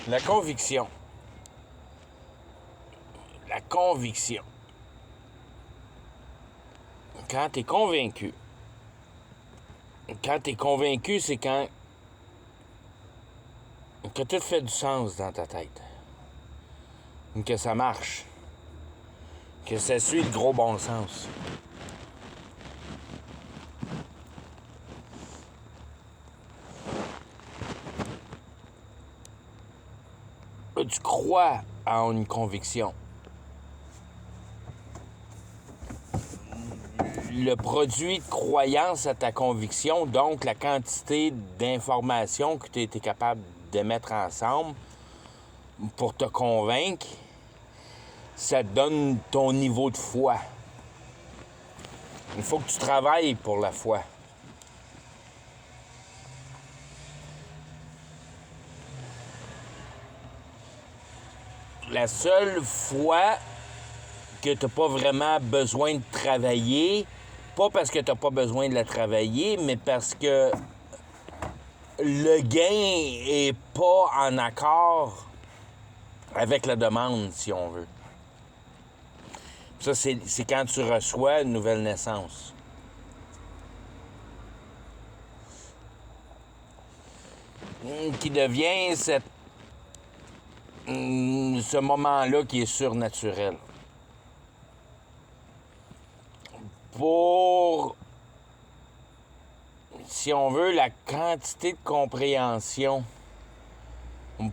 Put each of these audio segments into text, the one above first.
La conviction. La conviction. Quand tu es convaincu. Quand tu es convaincu, c'est quand que tout fait du sens dans ta tête. Que ça marche. Que ça suit le gros bon sens. Tu crois en une conviction. Le produit de croyance à ta conviction, donc la quantité d'informations que tu as été capable de mettre ensemble pour te convaincre, ça te donne ton niveau de foi. Il faut que tu travailles pour la foi. La seule foi que tu n'as pas vraiment besoin de travailler, pas parce que tu n'as pas besoin de la travailler, mais parce que le gain est pas en accord avec la demande, si on veut. Ça, c'est quand tu reçois une nouvelle naissance. Qui devient ce moment-là qui est surnaturel. Pour, si on veut, la quantité de compréhension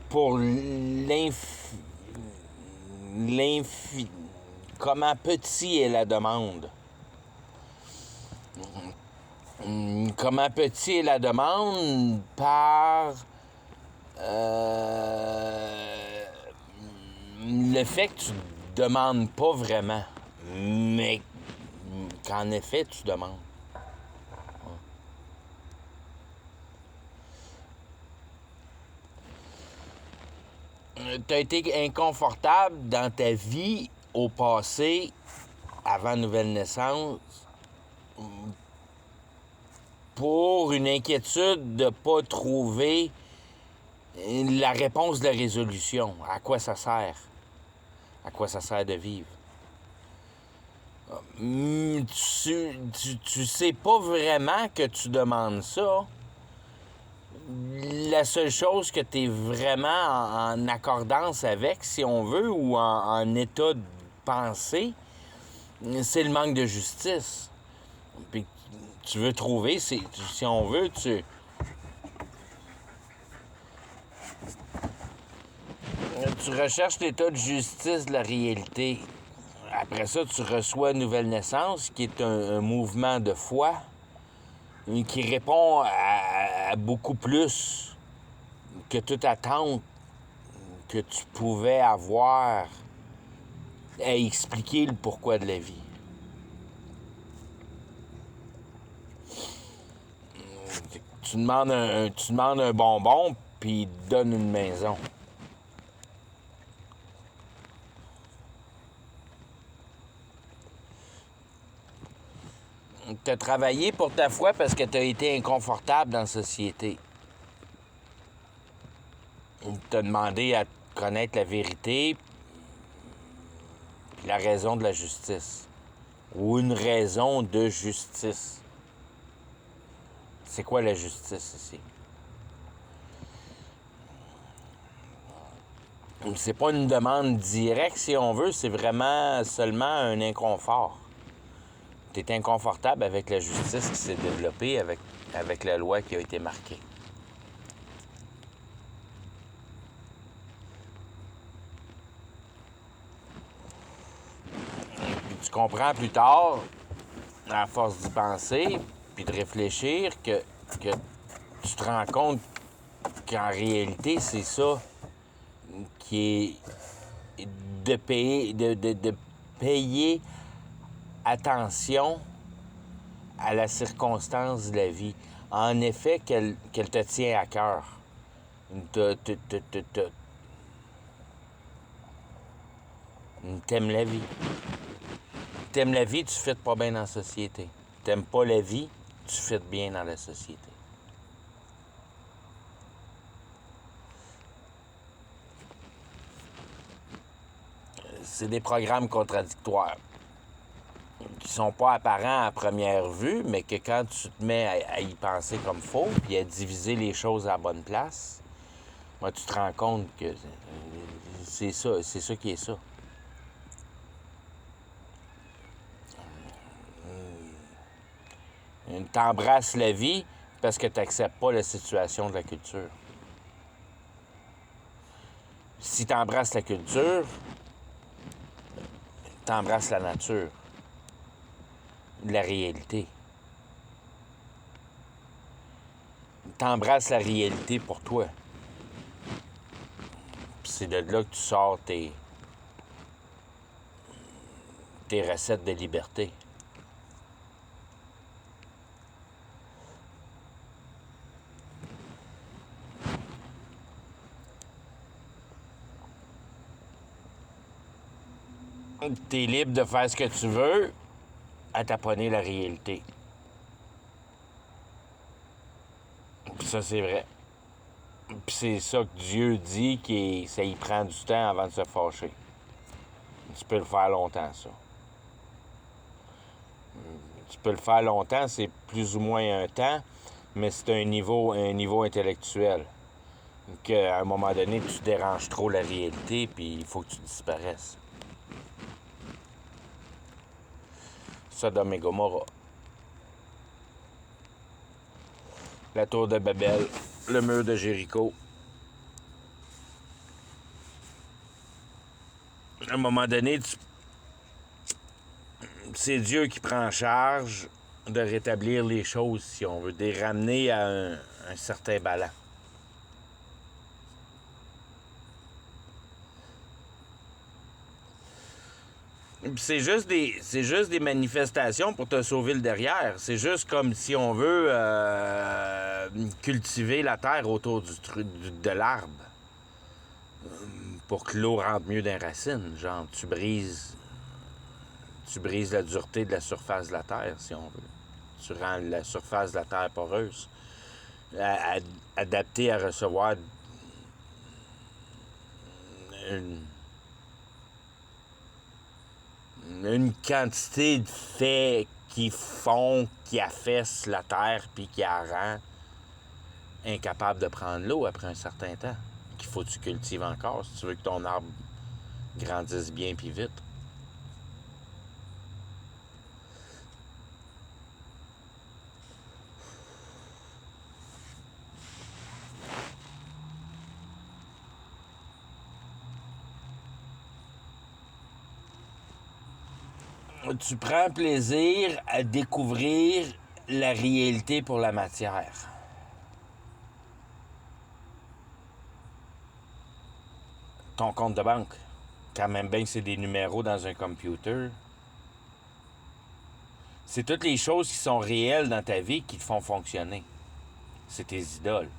pour comment petit est la demande. Comment petit est la demande par le fait que tu demandes pas vraiment, mais qu'en effet tu demandes. Tu as été inconfortable dans ta vie au passé, avant nouvelle naissance, pour une inquiétude de ne pas trouver la réponse de la résolution. À quoi ça sert? À quoi ça sert de vivre? Tu sais pas vraiment que tu demandes ça. La seule chose que tu es vraiment en accordance avec, si on veut, ou en état de pensée, c'est le manque de justice. Puis tu veux trouver, si on veut, tu recherches l'état de justice de la réalité. Après ça, tu reçois une nouvelle naissance, qui est un mouvement de foi, qui répond à beaucoup plus que toute attente que tu pouvais avoir à expliquer le pourquoi de la vie. Tu demandes un bonbon, puis il te donne une maison. Tu as travaillé pour ta foi parce que tu as été inconfortable dans la société. Tu as demandé à connaître la vérité puis la raison de la justice. Ou une raison de justice. C'est quoi la justice ici? C'est pas une demande directe, si on veut, c'est vraiment seulement un inconfort. Tu es inconfortable avec la justice qui s'est développée avec la loi qui a été marquée. Puis tu comprends plus tard, à force d'y penser, puis de réfléchir, que tu te rends compte qu'en réalité, c'est ça qui est de payer attention à la circonstance de la vie. En effet, qu'elle te tient à cœur. T'aimes la vie. T'aimes la vie, tu fites pas bien dans la société. T'aimes pas la vie, tu fites bien dans la société. c'est des programmes contradictoires qui sont pas apparents à première vue, mais que quand tu te mets à y penser comme faut, puis à diviser les choses à la bonne place, moi, tu te rends compte que c'est ça qui est ça. T'embrasses la vie parce que tu n'acceptes pas la situation de la culture. Si tu embrasses la culture, tu embrasses la nature, la réalité. Tu embrasses la réalité pour toi. Puis c'est de là que tu sors tes recettes de liberté. T'es libre de faire ce que tu veux à taponner la réalité. Puis ça, c'est vrai. Puis c'est ça que Dieu dit, que ça y prend du temps avant de se fâcher. Tu peux le faire longtemps, ça. Tu peux le faire longtemps, c'est plus ou moins un temps, mais c'est un niveau intellectuel. Qu'à un moment donné, tu déranges trop la réalité, puis il faut que tu disparaisses. Sodome et Gomorrah. La tour de Babel, le mur de Jéricho. À un moment donné, c'est Dieu qui prend en charge de rétablir les choses, si on veut, de les ramener à un certain ballon. C'est juste des manifestations pour te sauver le derrière. C'est juste comme si on veut cultiver la terre autour de l'arbre pour que l'eau rentre mieux dans les racines. Genre, tu brises la dureté de la surface de la terre, si on veut. Tu rends la surface de la terre poreuse, adaptée à recevoir une quantité de faits qui affaissent la terre puis qui la rend incapable de prendre l'eau après un certain temps. Qu'il faut que tu cultives encore si tu veux que ton arbre grandisse bien puis vite. Tu prends plaisir à découvrir la réalité pour la matière. Ton compte de banque, quand même bien que c'est des numéros dans un computer, c'est toutes les choses qui sont réelles dans ta vie qui te font fonctionner. C'est tes idoles.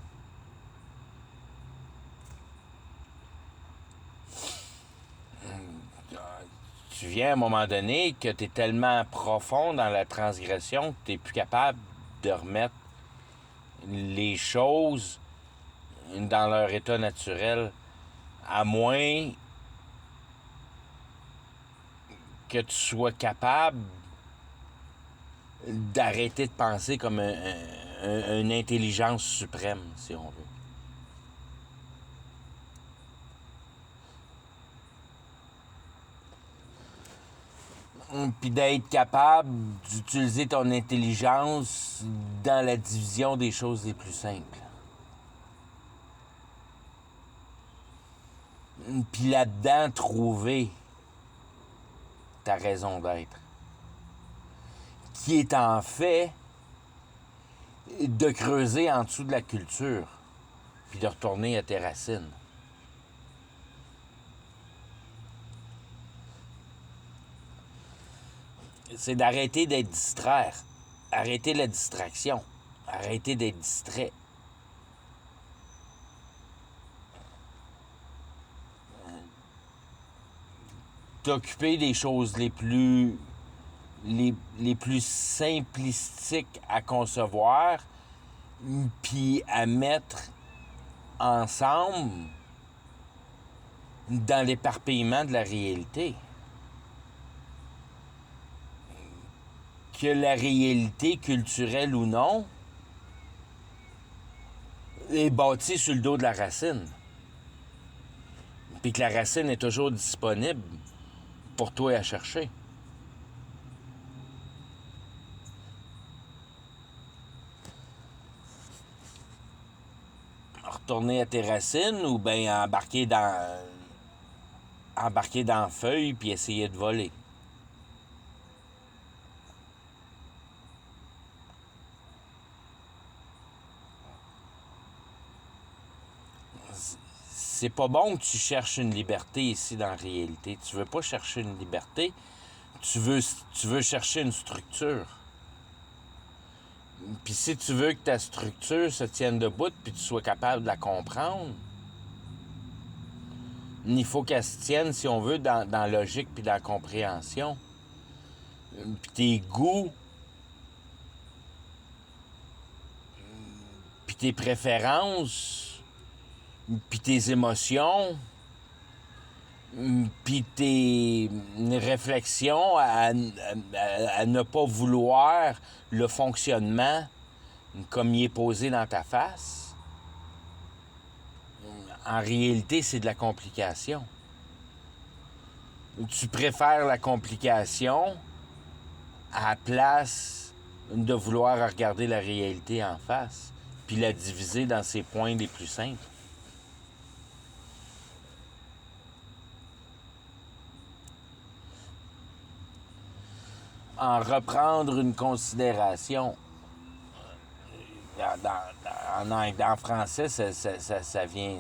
Tu viens à un moment donné que tu es tellement profond dans la transgression que tu n'es plus capable de remettre les choses dans leur état naturel, à moins que tu sois capable d'arrêter de penser comme une intelligence suprême, si on veut. Puis d'être capable d'utiliser ton intelligence dans la division des choses les plus simples. Puis là-dedans, trouver ta raison d'être. Qui est en fait de creuser en dessous de la culture, puis de retourner à tes racines. C'est d'arrêter d'être distrait. Arrêter la distraction. Arrêter d'être distrait. T'occuper des choses les plus simplistiques à concevoir, puis à mettre ensemble dans l'éparpillement de la réalité. Que la réalité, culturelle ou non, est bâtie sur le dos de la racine. Puis que la racine est toujours disponible pour toi à chercher. Retourner à tes racines ou bien embarquer dans la feuille puis essayer de voler. C'est pas bon que tu cherches une liberté ici dans la réalité. Tu veux pas chercher une liberté, tu veux chercher une structure. Puis si tu veux que ta structure se tienne debout puis tu sois capable de la comprendre, il faut qu'elle se tienne, si on veut, dans la logique puis dans la compréhension. Puis tes goûts, puis tes préférences, puis tes émotions, puis tes réflexions à ne pas vouloir le fonctionnement comme il est posé dans ta face, en réalité, c'est de la complication. Tu préfères la complication à la place de vouloir regarder la réalité en face, puis la diviser dans ses points les plus simples. En reprendre une considération. En français, ça vient...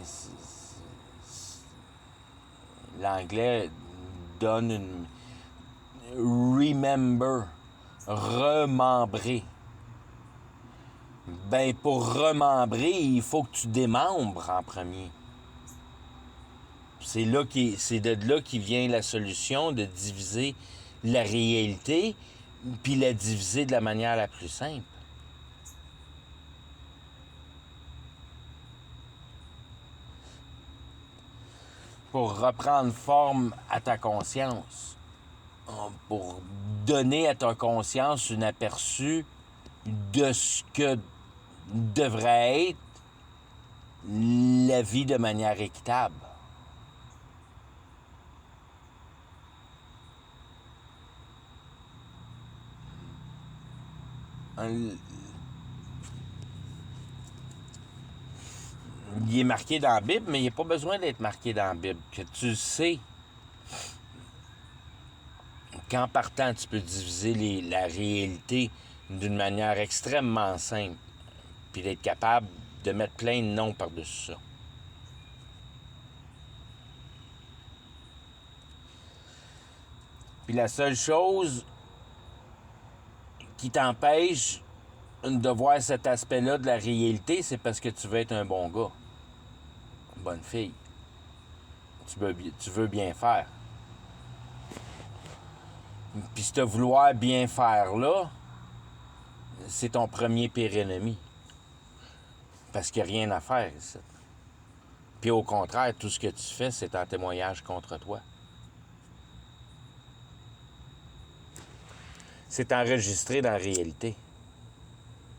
L'anglais donne une... Remember. Remembrer. Ben, pour remembrer, il faut que tu démembres en premier. C'est de là qui vient la solution de diviser la réalité, puis la diviser de la manière la plus simple. Pour reprendre forme à ta conscience, pour donner à ta conscience un aperçu de ce que devrait être la vie de manière équitable. Il est marqué dans la Bible, mais il n'y a pas besoin d'être marqué dans la Bible. Que tu sais qu'en partant, tu peux diviser la réalité d'une manière extrêmement simple, puis d'être capable de mettre plein de noms par-dessus ça. Puis la seule chose qui t'empêche de voir cet aspect-là de la réalité, c'est parce que tu veux être un bon gars, une bonne fille. Tu veux bien faire. Puis ce vouloir bien faire là, c'est ton premier pire ennemi. Parce qu'il n'y a rien à faire ici. Puis au contraire, tout ce que tu fais, c'est un témoignage contre toi. C'est enregistré dans la réalité.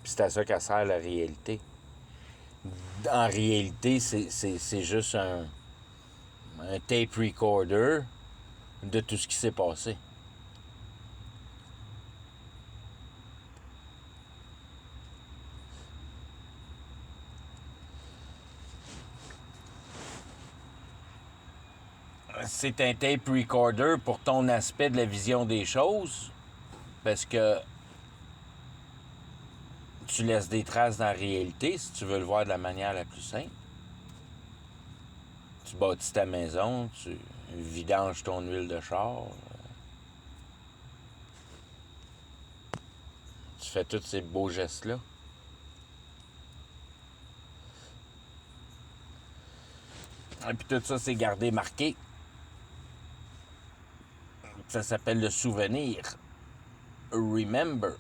Puis c'est à ça qu'elle sert la réalité. En réalité, c'est juste un tape recorder de tout ce qui s'est passé. C'est un tape recorder pour ton aspect de la vision des choses, parce que tu laisses des traces dans la réalité si tu veux le voir de la manière la plus simple. Tu bâtis ta maison, tu vidanges ton huile de char, tu fais tous ces beaux gestes-là. Et puis tout ça, c'est gardé marqué. Ça s'appelle le souvenir. Remember.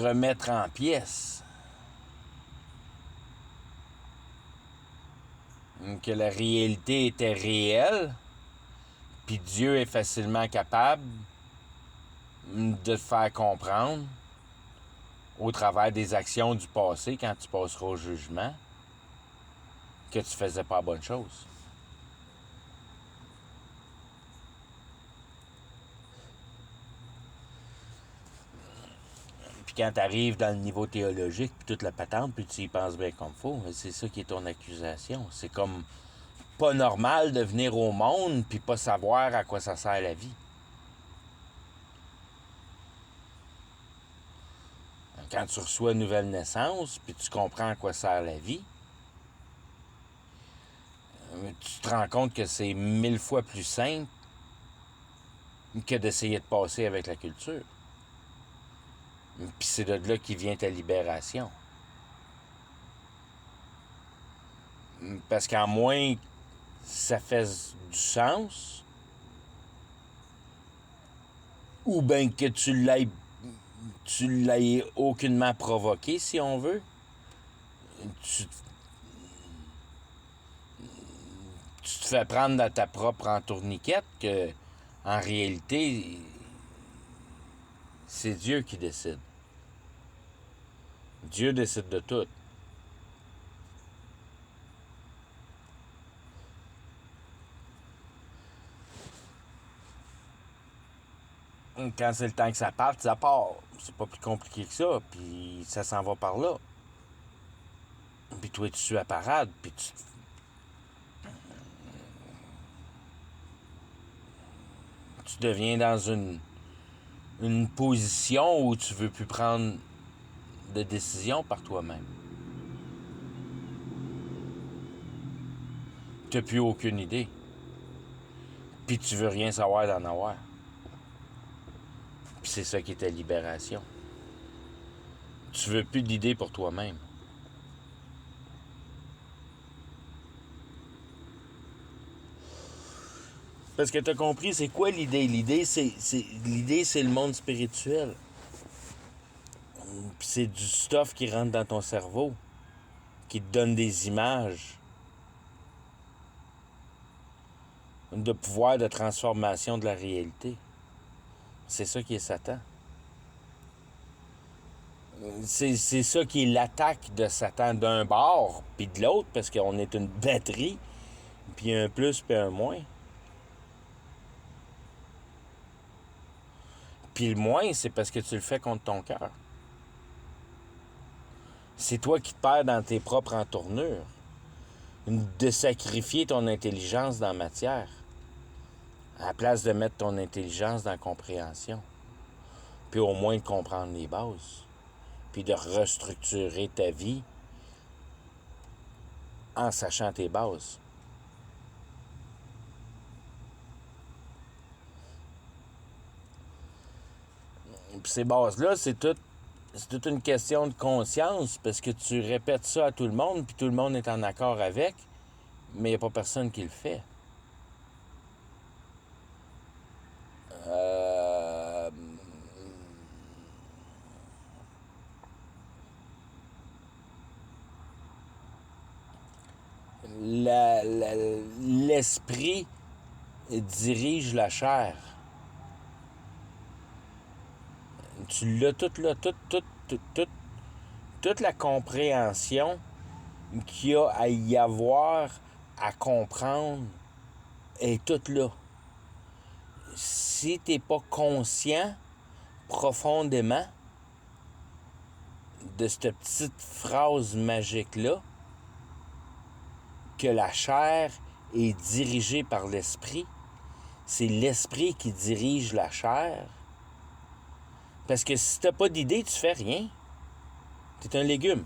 Remettre en pièces. que la réalité était réelle, puis Dieu est facilement capable de te faire comprendre au travers des actions du passé, quand tu passeras au jugement, que tu faisais pas la bonne chose. Puis quand tu arrives dans le niveau théologique, puis toute la patente, puis tu y penses bien comme faut, c'est ça qui est ton accusation. C'est comme pas normal de venir au monde puis pas savoir à quoi ça sert la vie. Quand tu reçois une nouvelle naissance, puis tu comprends à quoi sert la vie, tu te rends compte que c'est 1000 fois plus simple que d'essayer de passer avec la culture. Puis c'est de là qui vient ta libération. Parce qu'en moins ça fait du sens, ou bien que tu l'aies aucunement provoqué, si on veut, tu te fais prendre dans ta propre entourniquette que, en réalité, c'est Dieu qui décide. Dieu décide de tout. Quand c'est le temps que ça parte, ça part. C'est pas plus compliqué que ça, puis ça s'en va par là. Puis toi, tu suis à parade, puis tu deviens dans une position où tu veux plus prendre de décision par toi-même. Tu n'as plus aucune idée. Puis tu veux rien savoir d'en avoir. Puis c'est ça qui est ta libération. Tu veux plus d'idées pour toi-même. Parce que tu as compris, c'est quoi l'idée? L'idée, c'est le monde spirituel. Puis c'est du stuff qui rentre dans ton cerveau, qui te donne des images de pouvoir de transformation de la réalité. C'est ça qui est Satan. C'est ça qui est l'attaque de Satan d'un bord, puis de l'autre, parce qu'on est une batterie, puis un plus, puis un moins. Puis le moins, c'est parce que tu le fais contre ton cœur. C'est toi qui te perds dans tes propres entournures. De sacrifier ton intelligence dans la matière, à la place de mettre ton intelligence dans la compréhension. Puis au moins de comprendre les bases. Puis de restructurer ta vie en sachant tes bases. Puis ces bases-là, c'est toute une question de conscience, parce que tu répètes ça à tout le monde, puis tout le monde est en accord avec, mais il n'y a pas personne qui le fait. L'esprit dirige la chair. Tu l'as toute là, toute la compréhension qu'il y a à y avoir, à comprendre, est toute là. Si t'es pas conscient profondément de cette petite phrase magique-là, que la chair est dirigée par l'esprit, c'est l'esprit qui dirige la chair. Parce que si t'as pas d'idée, tu fais rien. T'es un légume.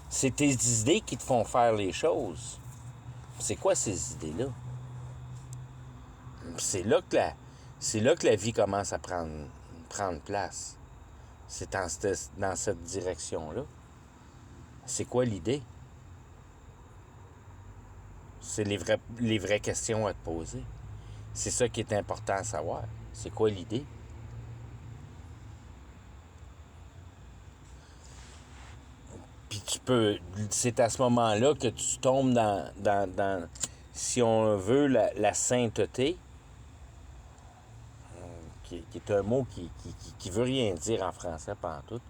C'est tes idées qui te font faire les choses. C'est quoi ces idées-là? C'est là que la vie commence à prendre place. C'est dans cette direction-là. C'est quoi l'idée? C'est les vraies questions à te poser. C'est ça qui est important à savoir. C'est quoi l'idée? Puis c'est à ce moment-là que tu tombes dans si on veut, la sainteté, qui est un mot qui veut rien dire en français pantoute,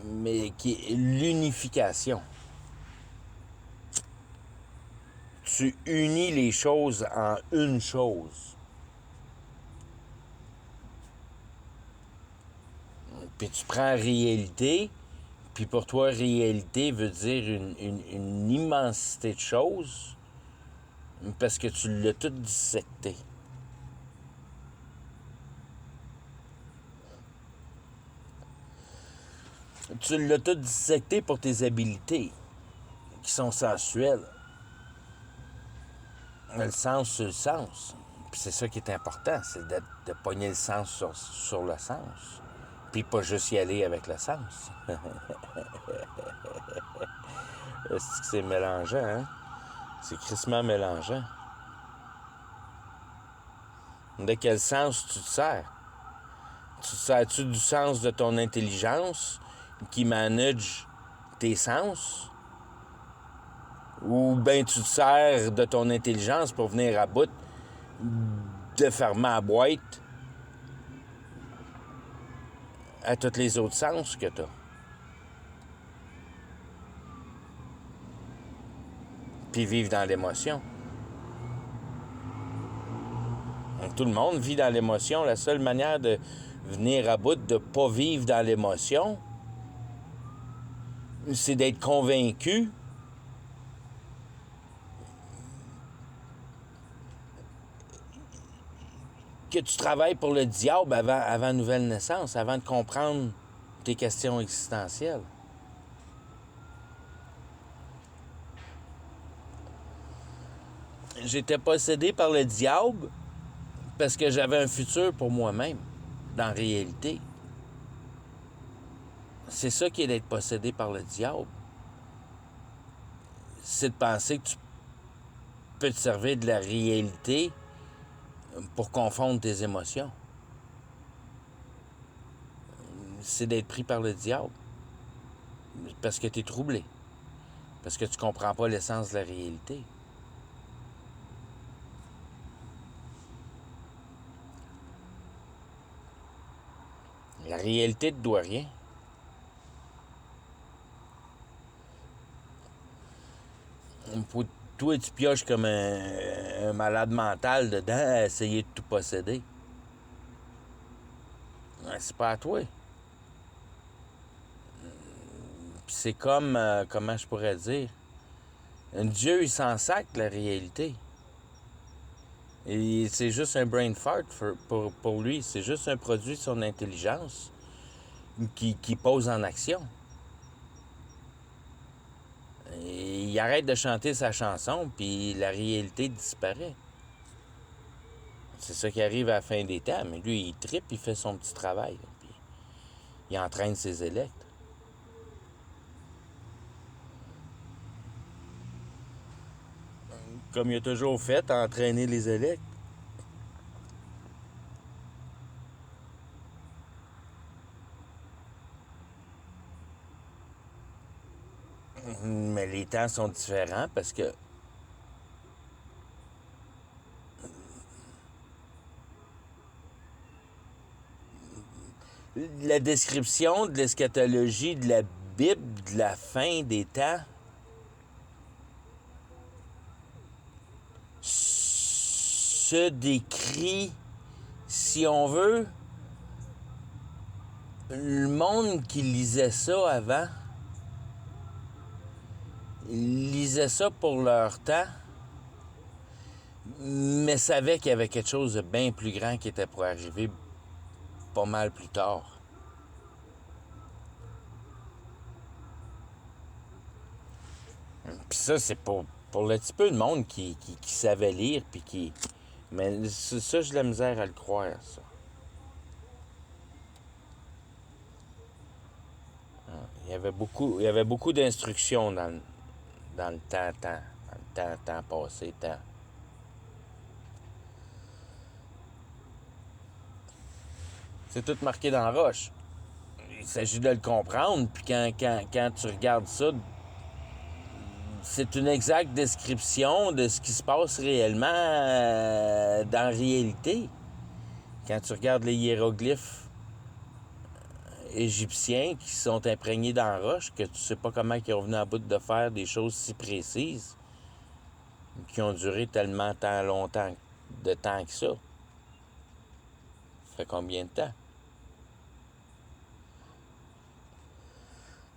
mais qui est l'unification. Tu unis les choses en une chose. Puis tu prends réalité, puis pour toi, réalité veut dire une immensité de choses, parce que tu l'as tout dissecté. Tu l'as tout dissecté pour tes habiletés, qui sont sensuelles. Le sens sur le sens. Puis c'est ça qui est important, c'est de pogner le sens sur le sens. Puis pas juste y aller avec le sens. C'est mélangeant, hein? C'est crissement mélangeant. De quel sens tu te sers? Tu te sers-tu du sens de ton intelligence qui manage tes sens? Ou bien tu te sers de ton intelligence pour venir à bout de fermer la boîte à tous les autres sens que tu as. Puis vivre dans l'émotion. Donc, tout le monde vit dans l'émotion. La seule manière de venir à bout de ne pas vivre dans l'émotion, c'est d'être convaincu que tu travailles pour le diable avant nouvelle naissance, avant de comprendre tes questions existentielles. J'étais possédé par le diable parce que j'avais un futur pour moi-même, dans la réalité. C'est ça qui est d'être possédé par le diable. C'est de penser que tu peux te servir de la réalité pour confondre tes émotions. C'est d'être pris par le diable. Parce que tu es troublé. Parce que tu comprends pas l'essence de la réalité. La réalité ne te doit rien. Toi, tu pioches comme un malade mental dedans à essayer de tout posséder. C'est pas à toi. Puis c'est comme, comment je pourrais dire, un Dieu, il s'en sac la réalité. Et c'est juste un brain fart pour lui. C'est juste un produit de son intelligence qui pose en action. Et il arrête de chanter sa chanson, puis la réalité disparaît. C'est ça qui arrive à la fin des temps. Mais lui, il trippe, il fait son petit travail. Puis il entraîne ses élects. Comme il a toujours fait, entraîner les élects. Mais les temps sont différents parce que la description de l'eschatologie de la Bible, de la fin des temps, se décrit, si on veut, le monde qui lisait ça avant, lisait ça pour leur temps, mais savait qu'il y avait quelque chose de bien plus grand qui était pour arriver pas mal plus tard. Puis ça, c'est pour le petit peu de monde qui savait lire, puis qui... Mais ça, j'ai de la misère à le croire, ça. Il y avait beaucoup d'instructions dans le temps passé, temps. C'est tout marqué dans la roche. il s'agit de le comprendre. Puis quand tu regardes ça, c'est une exacte description de ce qui se passe réellement dans la réalité. Quand tu regardes les hiéroglyphes égyptiens qui sont imprégnés dans la roche, que tu sais pas comment ils ont venu à bout de faire des choses si précises, qui ont duré tellement longtemps de temps que ça. Ça fait combien de temps?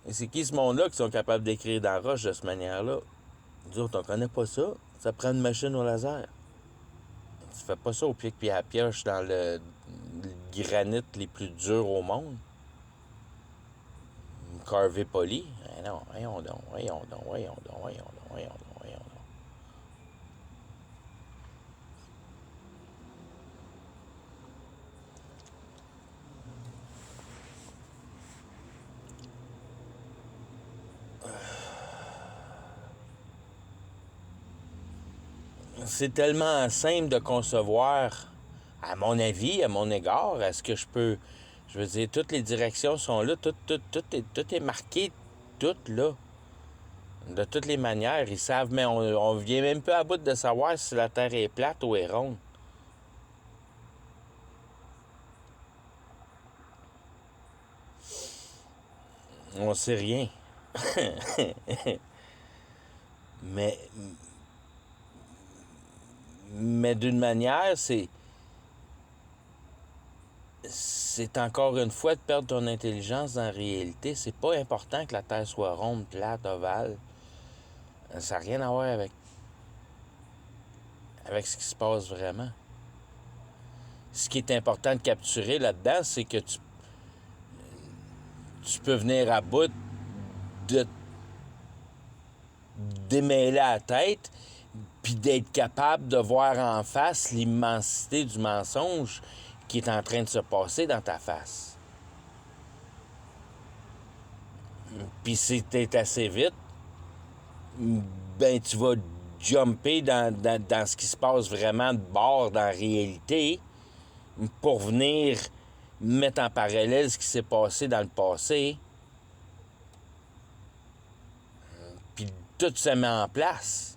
Et c'est qui ce monde-là qui sont capables d'écrire dans la roche de cette manière-là? Nous autres, on connaît pas ça. Ça prend une machine au laser. Tu fais pas ça au pied de pied à pioche dans le granit les plus durs au monde. Carvé poli. Eh non, voyons donc. C'est tellement simple de concevoir, à mon avis, à mon égard, est-ce que je peux... Je veux dire, toutes les directions sont là, tout est marqué, tout là. De toutes les manières, ils savent, mais on vient même pas à bout de savoir si la Terre est plate ou est ronde. On sait rien. mais d'une manière, c'est encore une fois de perdre ton intelligence dans la réalité. C'est pas important que la Terre soit ronde, plate, ovale. Ça n'a rien à voir avec ce qui se passe vraiment. Ce qui est important de capturer là-dedans, c'est que tu peux venir à bout de démêler la tête puis d'être capable de voir en face l'immensité du mensonge qui est en train de se passer dans ta face. Puis si t'es assez vite, ben tu vas jumper dans ce qui se passe vraiment de bord dans la réalité pour venir mettre en parallèle ce qui s'est passé dans le passé. Puis tout se met en place.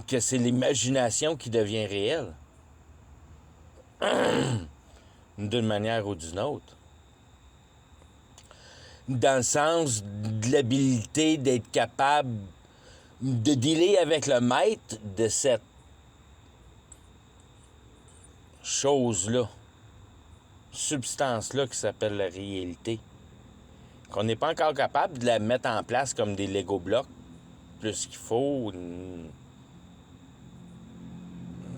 Que c'est l'imagination qui devient réelle. D'une manière ou d'une autre. Dans le sens de l'habilité d'être capable de dealer avec le maître de cette chose-là, substance-là qui s'appelle la réalité. Qu'on n'est pas encore capable de la mettre en place comme des Lego blocs, plus qu'il faut.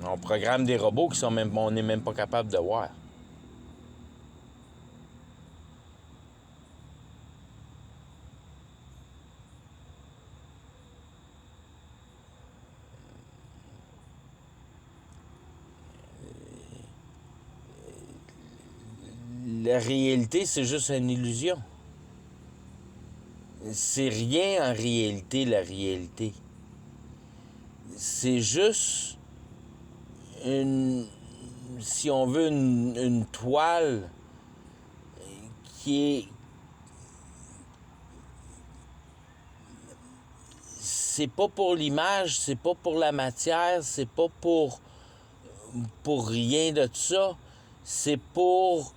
On programme des robots qui sont même, on n'est même pas capable de voir. La réalité, c'est juste une illusion. C'est rien en réalité, la réalité. C'est juste si on veut, une toile qui est... C'est pas pour l'image, c'est pas pour la matière, c'est pas pour rien de ça. C'est pour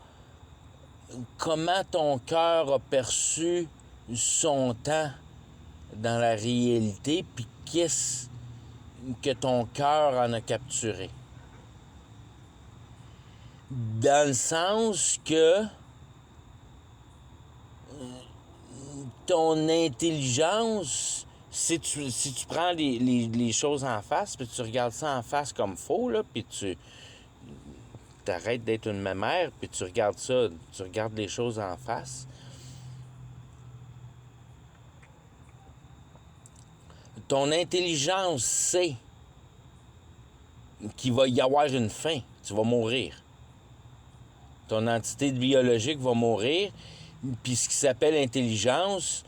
comment ton cœur a perçu son temps dans la réalité, puis qu'est-ce que ton cœur en a capturé. Dans le sens que ton intelligence, si tu prends les choses en face, puis tu regardes ça en face comme faux, là, puis tu t'arrêtes d'être une mémère, puis tu regardes ça, tu regardes les choses en face, ton intelligence sait qu'il va y avoir une fin. Tu vas mourir. Ton entité biologique va mourir. Puis ce qui s'appelle intelligence,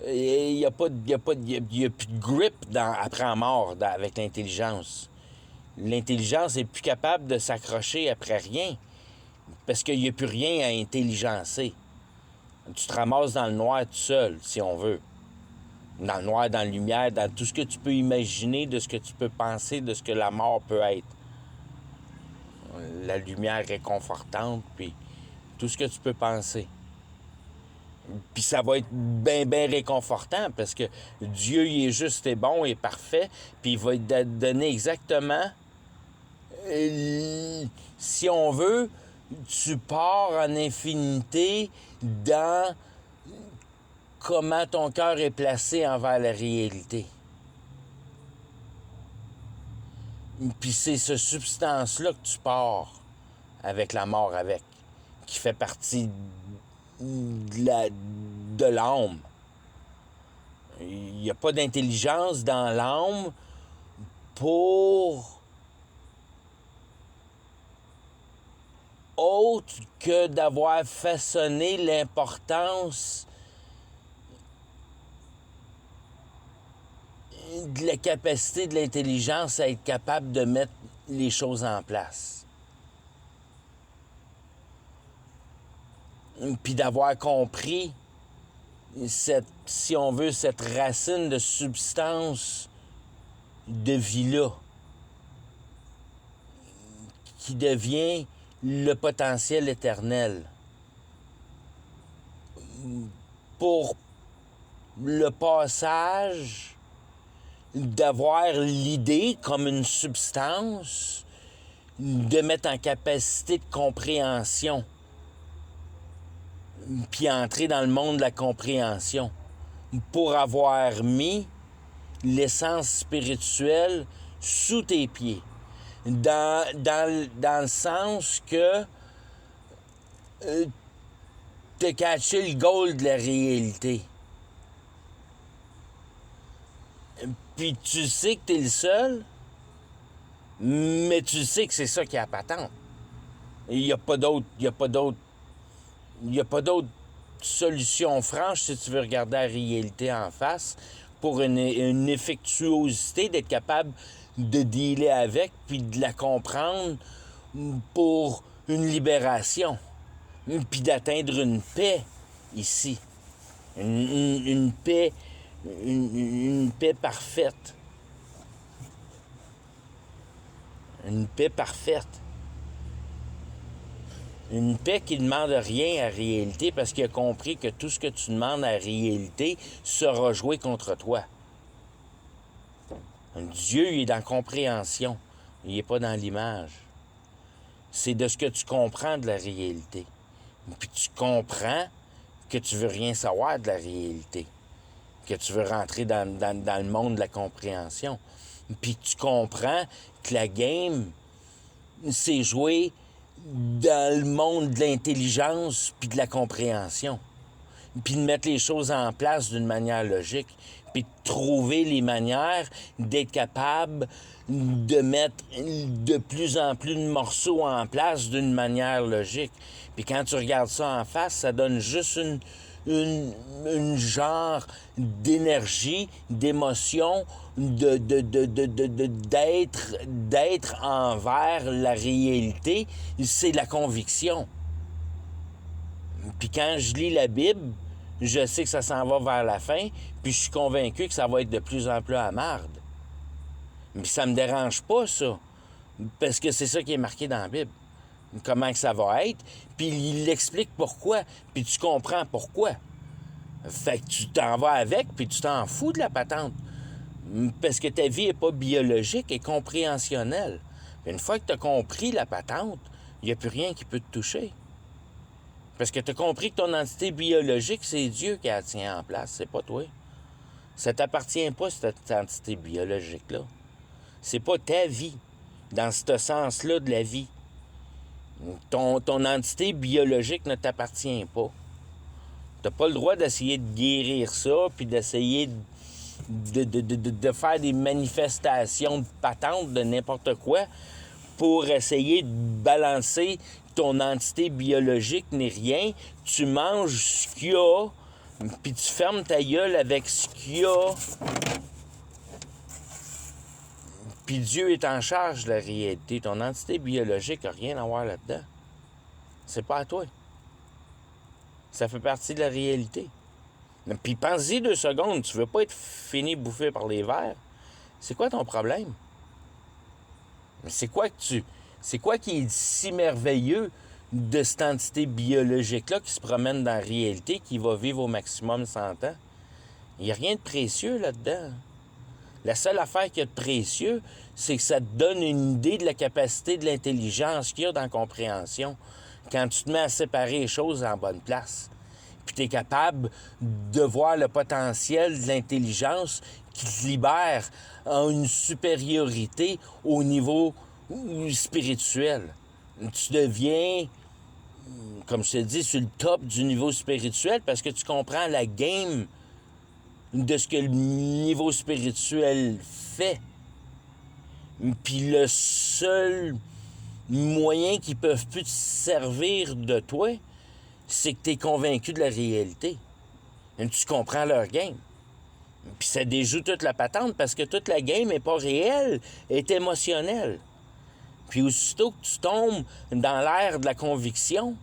il n'y a plus de grip après la mort avec l'intelligence. L'intelligence n'est plus capable de s'accrocher après rien. parce qu'il n'y a plus rien à intelligencer. Tu te ramasses dans le noir tout seul, si on veut. Dans le noir, dans la lumière, dans tout ce que tu peux imaginer, de ce que tu peux penser, de ce que la mort peut être. La lumière réconfortante, puis tout ce que tu peux penser. Puis ça va être bien, bien réconfortant parce que Dieu, il est juste et bon et parfait, puis il va te donner exactement, si on veut, tu pars en infinité dans comment ton cœur est placé envers la réalité. Puis c'est ce substance-là que tu pars avec la mort avec, qui fait partie de l'âme. Il n'y a pas d'intelligence dans l'âme pour autre que d'avoir façonné l'importance de la capacité de l'intelligence à être capable de mettre les choses en place. Puis d'avoir compris si on veut, cette racine de substance de vie-là, qui devient le potentiel éternel. Pour le passage d'avoir l'idée comme une substance, de mettre en capacité de compréhension, puis entrer dans le monde de la compréhension, pour avoir mis l'essence spirituelle sous tes pieds. Dans le sens que t'as catché le goal de la réalité. Puis tu sais que t'es le seul, mais tu sais que c'est ça qui est à patente. Il n'y a pas d'autre solution franche si tu veux regarder la réalité en face pour une effectuosité d'être capable de dealer avec puis de la comprendre pour une libération puis d'atteindre une paix ici. Une paix une paix parfaite. Une paix parfaite. Une paix qui ne demande rien à la réalité parce qu'il a compris que tout ce que tu demandes à la réalité sera joué contre toi. Dieu, il est dans la compréhension. Il n'est pas dans l'image. C'est de ce que tu comprends de la réalité. Puis tu comprends que tu veux rien savoir de la réalité. Que tu veux rentrer dans le monde de la compréhension. Puis tu comprends que la game, c'est jouer dans le monde de l'intelligence puis de la compréhension. Puis de mettre les choses en place d'une manière logique. Puis de trouver les manières d'être capable de mettre de plus en plus de morceaux en place d'une manière logique. Puis quand tu regardes ça en face, ça donne juste une genre d'énergie, d'émotion, d'être envers la réalité. C'est la conviction. Puis quand je lis la Bible, je sais que ça s'en va vers la fin, puis je suis convaincu que ça va être de plus en plus à marde. Mais ça me dérange pas, ça, parce que c'est ça qui est marqué dans la Bible. Comment que ça va être, puis il explique pourquoi, puis tu comprends pourquoi. Fait que tu t'en vas avec, puis tu t'en fous de la patente. Parce que ta vie n'est pas biologique, elle est compréhensionnelle. Une fois que tu as compris la patente, il n'y a plus rien qui peut te toucher. Parce que tu as compris que ton entité biologique, c'est Dieu qui la tient en place, c'est pas toi. Ça t'appartient pas, cette entité biologique-là. C'est pas ta vie, dans ce sens-là de la vie. Ton entité biologique ne t'appartient pas. T'as pas le droit d'essayer de guérir ça, puis d'essayer de faire des manifestations de patentes de n'importe quoi pour essayer de balancer ton entité biologique ni rien. Tu manges ce qu'il y a, puis tu fermes ta gueule avec ce qu'il y a. Puis Dieu est en charge de la réalité. Ton entité biologique n'a rien à voir là-dedans. C'est pas à toi. Ça fait partie de la réalité. Puis pense-y 2 secondes, tu veux pas être fini bouffé par les vers. C'est quoi ton problème? C'est quoi qui est si merveilleux de cette entité biologique-là qui se promène dans la réalité, qui va vivre au maximum 100 ans? Il n'y a rien de précieux là-dedans. La seule affaire qu'il y a de précieux, c'est que ça te donne une idée de la capacité de l'intelligence qu'il y a dans la compréhension. Quand tu te mets à séparer les choses en bonne place. Puis tu es capable de voir le potentiel de l'intelligence qui te libère en une supériorité au niveau spirituel. Tu deviens, comme je te dis, sur le top du niveau spirituel parce que tu comprends la game de ce que le niveau spirituel fait. Puis le seul moyen qu'ils peuvent plus te servir de toi, c'est que tu es convaincu de la réalité. Et tu comprends leur game. Puis ça déjoue toute la patente parce que toute la game n'est pas réelle, est émotionnelle. Puis aussitôt que tu tombes dans l'ère de la conviction,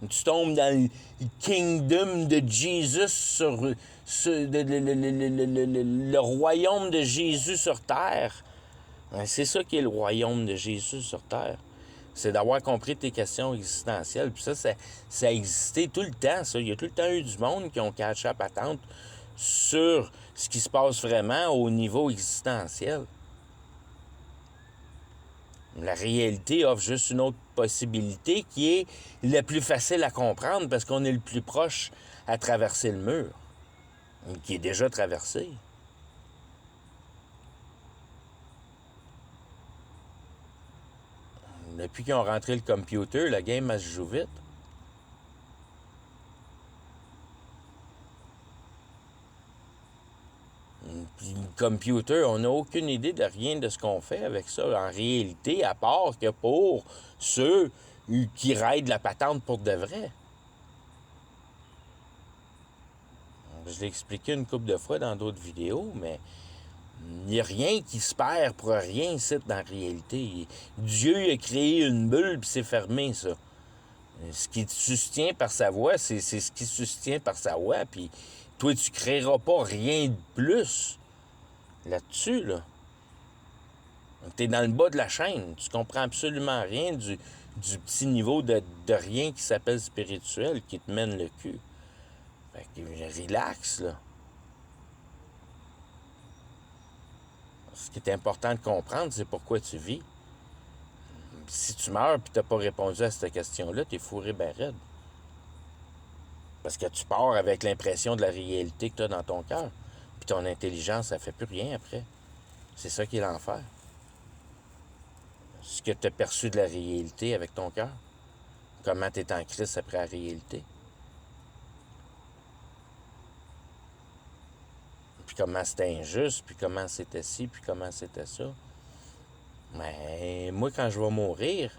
tu tombes dans le kingdom de Jesus le royaume de Jésus sur terre. C'est ça qui est le royaume de Jésus sur terre. C'est d'avoir compris tes questions existentielles. Puis ça a existé tout le temps, ça. Il y a tout le temps eu du monde qui ont catché la patente sur ce qui se passe vraiment au niveau existentiel. La réalité offre juste une autre possibilité qui est la plus facile à comprendre parce qu'on est le plus proche à traverser le mur, qui est déjà traversé. Depuis qu'ils ont rentré le computer, la game, elle se joue vite. Puis le computer, on n'a aucune idée de rien de ce qu'on fait avec ça en réalité, à part que pour ceux qui raident la patente pour de vrai. Je l'ai expliqué une couple de fois dans d'autres vidéos, mais il n'y a rien qui se perd pour rien ici dans la réalité. Dieu a créé une bulle puis c'est fermé, ça. Ce qui te soutient par sa voix, c'est ce qui soutient par sa voix. Puis toi, tu ne créeras pas rien de plus là-dessus, là. Tu es dans le bas de la chaîne. Tu comprends absolument rien du petit niveau de rien qui s'appelle spirituel qui te mène le cul. Fait que relax, là. Ce qui est important de comprendre, c'est pourquoi tu vis. Si tu meurs et tu n'as pas répondu à cette question-là, tu es fourré ben raide. Parce que tu pars avec l'impression de la réalité que tu as dans ton cœur. Puis ton intelligence, ça ne fait plus rien après. C'est ça qui est l'enfer. Ce que tu as perçu de la réalité avec ton cœur. Comment tu es en crise après la réalité. Puis comment c'était injuste, puis comment c'était ci, puis comment c'était ça. Mais moi, quand je vais mourir,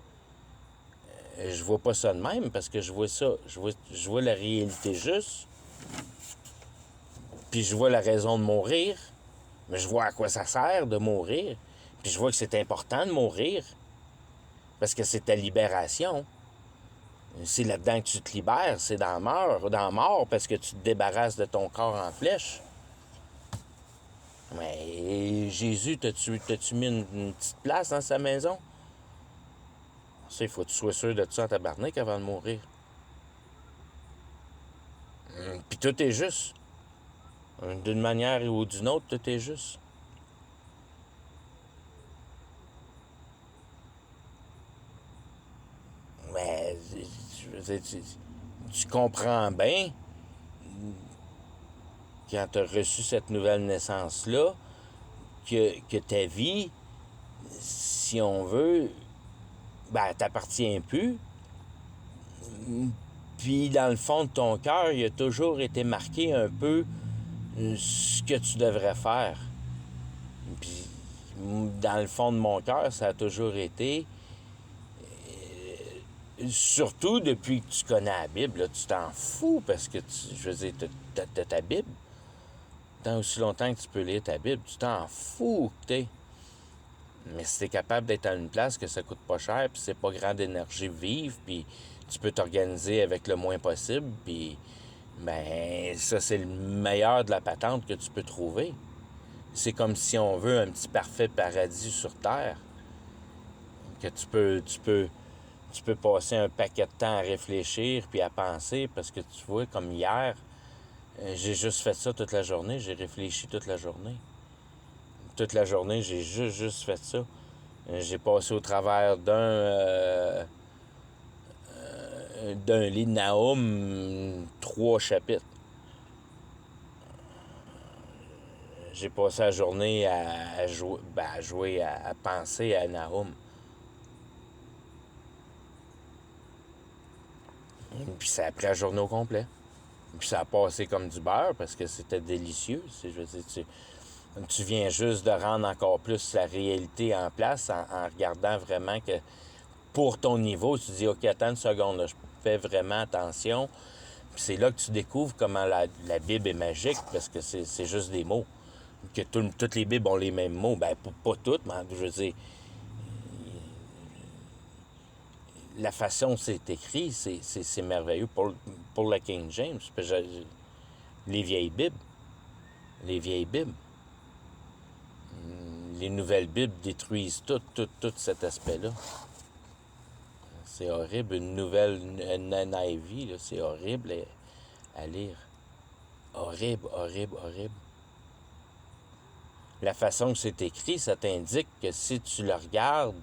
je vois pas ça de même parce que je vois ça. Je vois la réalité juste. Puis je vois la raison de mourir. Mais je vois à quoi ça sert de mourir. Puis je vois que c'est important de mourir. Parce que c'est ta libération. C'est là-dedans que tu te libères. C'est dans la mort parce que tu te débarrasses de ton corps en flèche. Mais Jésus, t'as-tu mis une petite place dans sa maison? Ça, il faut que tu sois sûr de ça en tabarnak avant de mourir. Puis tout est juste. D'une manière ou d'une autre, tout est juste. Mais, je veux dire, tu comprends bien, quand tu as reçu cette nouvelle naissance-là, que ta vie, si on veut, ben, t'appartient plus. Puis, dans le fond de ton cœur, il a toujours été marqué un peu ce que tu devrais faire. Puis, dans le fond de mon cœur, ça a toujours été, surtout depuis que tu connais la Bible, là, tu t'en fous parce que, je veux dire, t'as ta Bible. Tant aussi longtemps que tu peux lire ta Bible, tu t'en fous, t'es. Mais si t'es capable d'être à une place que ça coûte pas cher, puis c'est pas grande énergie vivre, puis tu peux t'organiser avec le moins possible, puis ben ça, c'est le meilleur de la patente que tu peux trouver. C'est comme si on veut un petit parfait paradis sur Terre, que tu peux passer un paquet de temps à réfléchir puis à penser, parce que tu vois, comme hier, j'ai juste fait ça toute la journée, j'ai réfléchi toute la journée. Toute la journée, j'ai juste fait ça. J'ai passé au travers d'un livre de Nahum 3 chapitres. J'ai passé la journée à penser à Nahum. Puis ça a pris la journée au complet. Puis ça a passé comme du beurre parce que c'était délicieux. Je veux dire, tu viens juste de rendre encore plus la réalité en place en regardant vraiment que pour ton niveau, tu dis, OK, attends une seconde, là, je fais vraiment attention. Puis c'est là que tu découvres comment la Bible est magique, parce que c'est juste des mots. Que toutes les Bibles ont les mêmes mots. Ben, pas toutes, mais je veux dire, la façon dont c'est écrit, c'est merveilleux. Pour le King James, les vieilles Bibles. Les vieilles Bibles. Les nouvelles Bibles détruisent tout cet aspect-là. C'est horrible. Une nouvelle NIV, là, c'est horrible à lire. Horrible, horrible, horrible. La façon que c'est écrit, ça t'indique que si tu le regardes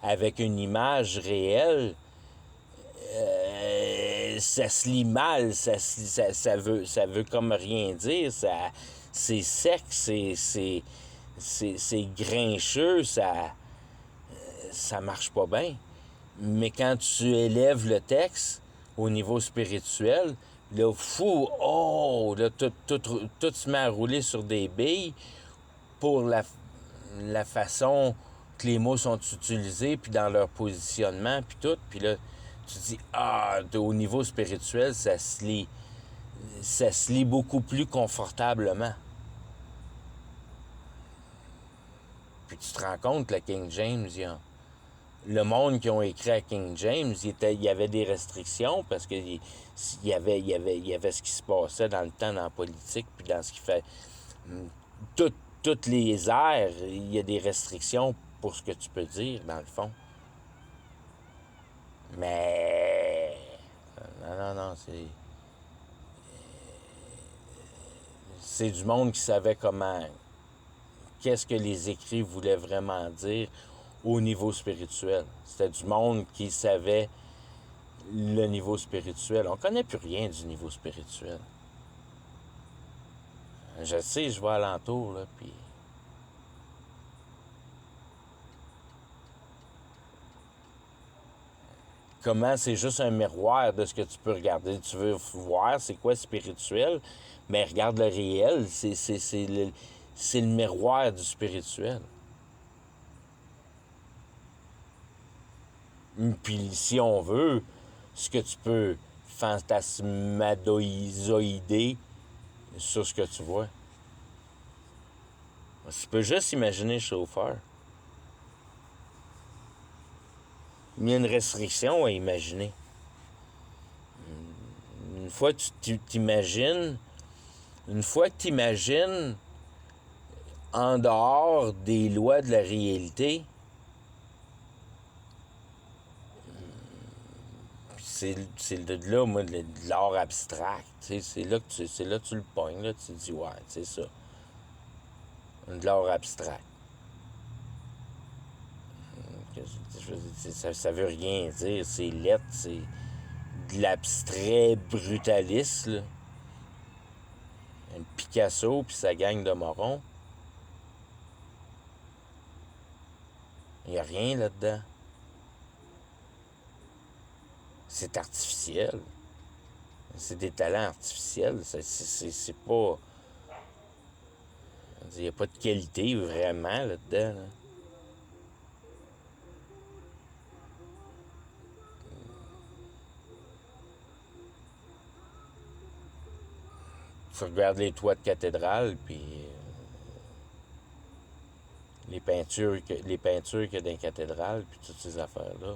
avec une image réelle, ça se lit mal, ça veut comme rien dire, c'est sec, c'est grincheux, ça marche pas bien. Mais quand tu élèves le texte au niveau spirituel, là, fou, oh, là, tout se met à rouler sur des billes pour la façon que les mots sont utilisés, puis dans leur positionnement, puis tout. Puis là, tu dis, au niveau spirituel, ça se lit beaucoup plus confortablement. Puis tu te rends compte que le King James, le monde qui ont écrit à King James, il y avait des restrictions parce que il y avait ce qui se passait dans le temps dans la politique, puis dans ce qui fait... Toutes les airs, il y a des restrictions pour ce que tu peux dire, dans le fond. Mais... Non, c'est du monde qui savait comment... Qu'est-ce que les écrits voulaient vraiment dire au niveau spirituel. C'était du monde qui savait le niveau spirituel. On connaît plus rien du niveau spirituel. Je sais, je vais alentour, là, puis... Comment c'est juste un miroir de ce que tu peux regarder. Tu veux voir c'est quoi spirituel, mais regarde le réel, c'est le miroir du spirituel. Puis si on veut, ce que tu peux fantasmadoiser sur ce que tu vois. Tu peux juste imaginer le chauffeur. Il y a une restriction à imaginer. Une fois que tu t'imagines, une fois que tu imagines en dehors des lois de la réalité, c'est de là, moi, de l'art abstract. C'est là que tu le pognes, là, tu te dis, ouais, c'est ça. De l'art abstract. Ça veut rien dire, c'est lettre, c'est de l'abstrait brutaliste, là. Un Picasso puis sa gang de morons. Il n'y a rien là-dedans. C'est artificiel. C'est des talents artificiels. C'est pas... Il n'y a pas de qualité vraiment là-dedans, là. Tu regardes les toits de cathédrale, puis les peintures qu'il y a dans les cathédrales, puis toutes ces affaires-là,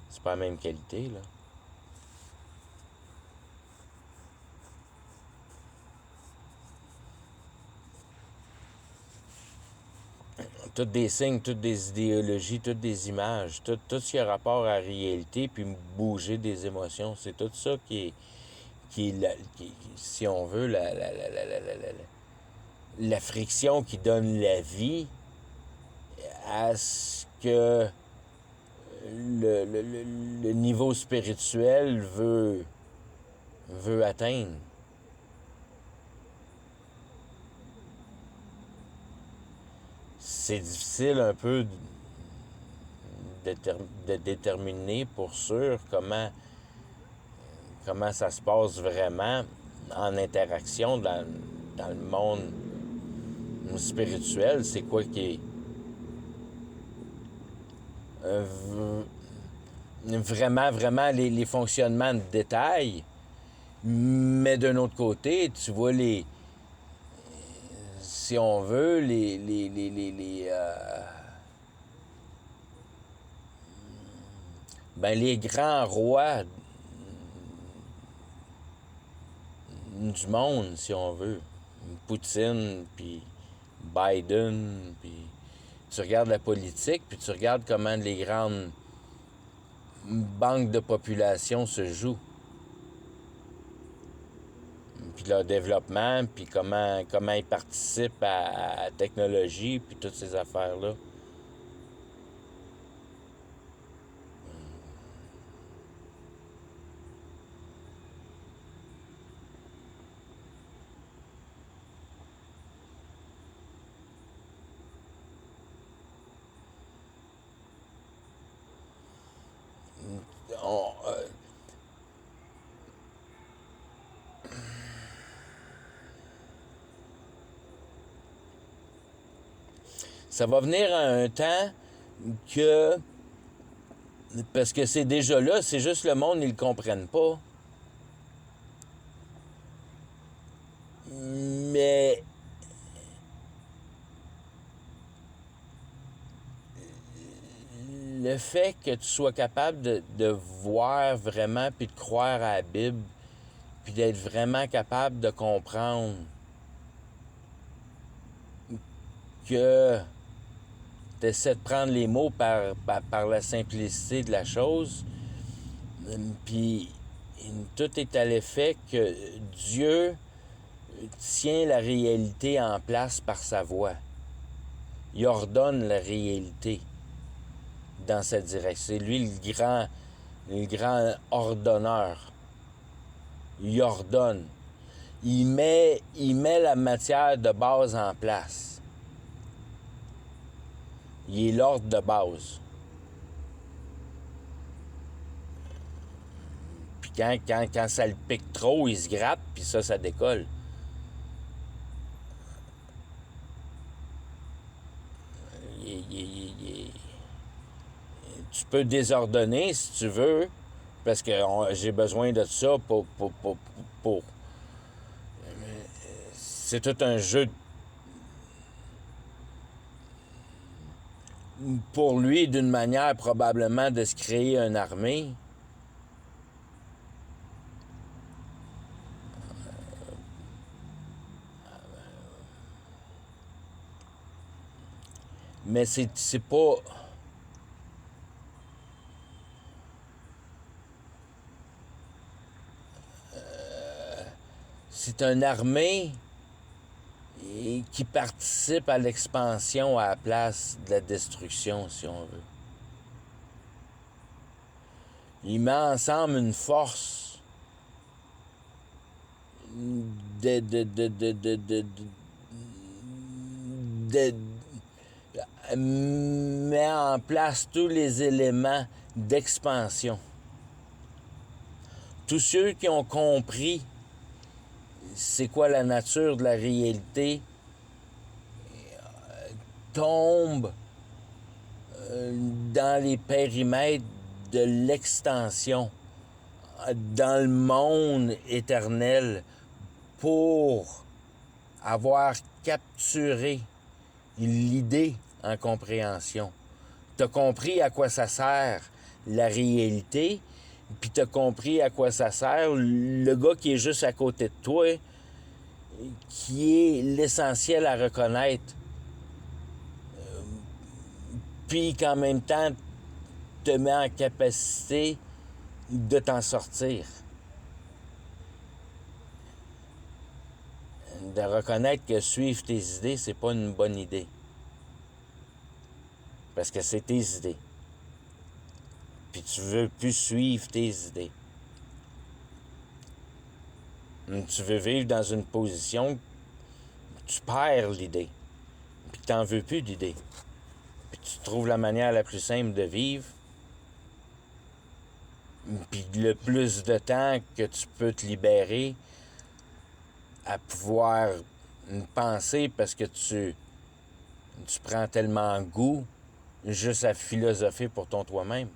c'est pas la même qualité, là. tous des signes, toutes des idéologies, toutes des images, tout ce qui a rapport à la réalité, puis bouger des émotions. C'est tout ça si on veut, la friction qui donne la vie à ce que le niveau spirituel veut atteindre. C'est difficile un peu de déterminer pour sûr comment ça se passe vraiment en interaction dans le monde spirituel. C'est quoi qui est vraiment les fonctionnements de détail. Mais d'un autre côté, tu vois si on veut, les grands rois du monde, si on veut. Poutine, puis Biden, puis tu regardes la politique, puis tu regardes comment les grandes banques de population se jouent. Puis leur développement, puis comment ils participent à la technologie, puis toutes ces affaires-là. Ça va venir à un temps que... Parce que c'est déjà là, c'est juste le monde, ils le comprennent pas. Mais... le fait que tu sois capable de voir vraiment, puis de croire à la Bible, puis d'être vraiment capable de comprendre que tu essaies de prendre les mots par la simplicité de la chose, puis tout est à l'effet que Dieu tient la réalité en place par sa voix. Il ordonne la réalité dans sa direction. C'est lui le grand ordonneur. Il ordonne. Il met la matière de base en place. Il est l'ordre de base. Puis quand ça le pique trop, il se gratte, puis ça décolle. Tu peux désordonner si tu veux, parce que j'ai besoin de ça pour... C'est tout un jeu pour lui, d'une manière probablement de se créer une armée. Mais c'est pas... c'est une armée qui participe à l'expansion à la place de la destruction, si on veut. Il met ensemble une force met en place tous les éléments d'expansion. Tous ceux qui ont compris c'est quoi la nature de la réalité tombent dans les périmètres de l'extension, dans le monde éternel, pour avoir capturé l'idée en compréhension. Tu as compris à quoi ça sert la réalité, puis tu as compris à quoi ça sert le gars qui est juste à côté de toi, qui est l'essentiel à reconnaître puis qu'en même temps, te met en capacité de t'en sortir. De reconnaître que suivre tes idées, c'est pas une bonne idée. Parce que c'est tes idées. Puis tu veux plus suivre tes idées. Tu veux vivre dans une position où tu perds l'idée. Puis tu n'en veux plus d'idée. Puis tu trouves la manière la plus simple de vivre. Puis le plus de temps que tu peux te libérer à pouvoir penser parce que tu prends tellement goût juste à philosopher pour ton toi-même.